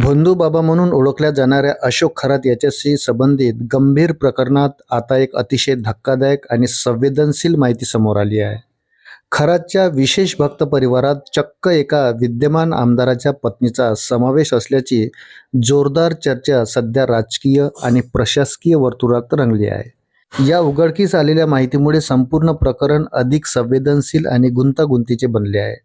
भोंदू बाबा म्हणून ओळखल्या जाणाऱ्या अशोक खरात याच्याशी संबंधित गंभीर प्रकरणात आता एक अतिशय धक्कादायक आणि संवेदनशील माहिती समोर आली आहे. खरातच्या विशेष भक्त परिवारात चक्क एका विद्यमान आमदाराच्या पत्नीचा समावेश असल्याची जोरदार चर्चा सध्या राजकीय आणि प्रशासकीय वर्तुळात रंगली आहे. या उघडकीस आलेल्या माहितीमुळे संपूर्ण प्रकरण अधिक संवेदनशील आणि गुंतागुंतीचे बनले आहे.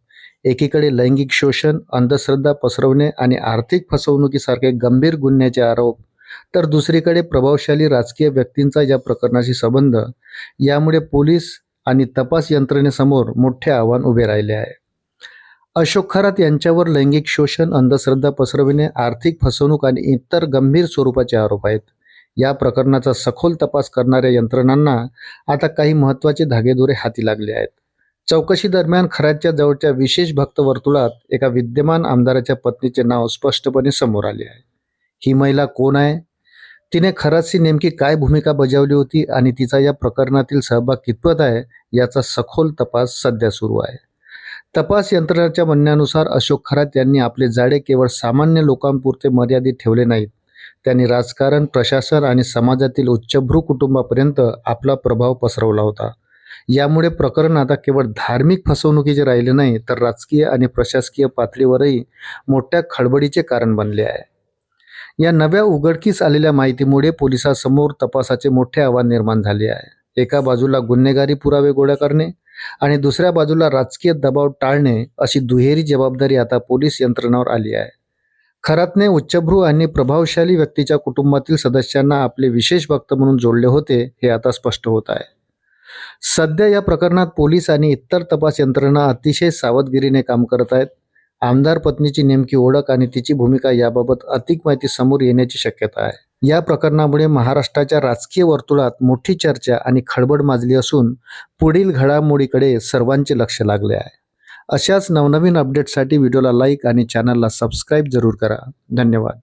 एकीकडे लैंगिक शोषण, अंधश्रद्धा पसरवणे आणि आर्थिक फसवणुकीसारखे गंभीर गुन्ह्याचे आरोप, तर दुसरीकडे प्रभावशाली राजकीय व्यक्तींचा या प्रकरणाशी संबंध. यामुळे पोलीस आणि तपास यंत्रणेसमोर मोठे आव्हान उभे राहिले आहे. अशोक खरात यांच्यावर लैंगिक शोषण, अंधश्रद्धा पसरविणे, आर्थिक फसवणूक आणि इतर गंभीर स्वरूपाचे आरोप आहेत. या प्रकरणाचा सखोल तपास करणाऱ्या यंत्रणांना आता काही महत्त्वाचे धागेदोरे हाती लागले आहेत. चौकशी दरम्यान खरातच्या जवळच्या विशेष भक्त वर्तुळात एका विद्यमान आमदाराच्या पत्नीचे नाव स्पष्टपणे समोर आले आहे. ही महिला कोण आहे? तिने खरातशी नेमकी काय भूमिका बजावली होती आणि तिचा या प्रकरणातील सहभाग कितपत आहे, याचा सखोल तपास सध्या सुरू आहे. तपास यंत्रणाच्या म्हणण्यानुसार अशोक खरात यांनी आपले जाळे केवळ सामान्य लोकांपुरते मर्यादित ठेवले नाहीत. त्यांनी राजकारण, प्रशासन आणि समाजातील उच्चभ्रू कुटुंबापर्यंत आपला प्रभाव पसरवला होता. यामुळे प्रकरण आता केवळ धार्मिक फसवणुकीचे राहिले नाही, तर राजकीय आणि प्रशासकीय पातळीवरही मोठ्या खळबळीचे कारण बनले आहे. या नव्या उघडकीस आलेल्या माहितीमुळे पोलिसांसमोर तपासाचे मोठे आव्हान निर्माण झाले आहे. एका बाजूला गुन्हेगारी पुरावे गोळा करणे आणि दुसऱ्या बाजूला राजकीय दबाव टाळणे, अशी दुहेरी जबाबदारी आता पोलीस यंत्रणावर आली आहे. खरातने उच्चभ्रू आणि प्रभावशाली व्यक्तीच्या कुटुंबातील सदस्यांना आपले विशेष भक्त म्हणून जोडले होते, हे आता स्पष्ट होत आहे. सध्या या प्रकरणात पोलीस आणि इतर तपास यंत्रणा अतिशय सावधगिरीने काम करत आहेत. आमदार पत्नीची नेमकी ओळख आणि तिची भूमिका याबाबत अधिक माहिती समोर येण्याची शक्यता आहे. या प्रकरणामुळे महाराष्ट्राच्या राजकीय वर्तुळात मोठी चर्चा आणि खळबळ माजली असून पुढील घडामोडीकडे सर्वांचे लक्ष लागले आहे. अशाच नवनवीन अपडेट्ससाठी व्हिडिओला लाईक आणि चॅनलला सबस्क्राईब जरूर करा. धन्यवाद.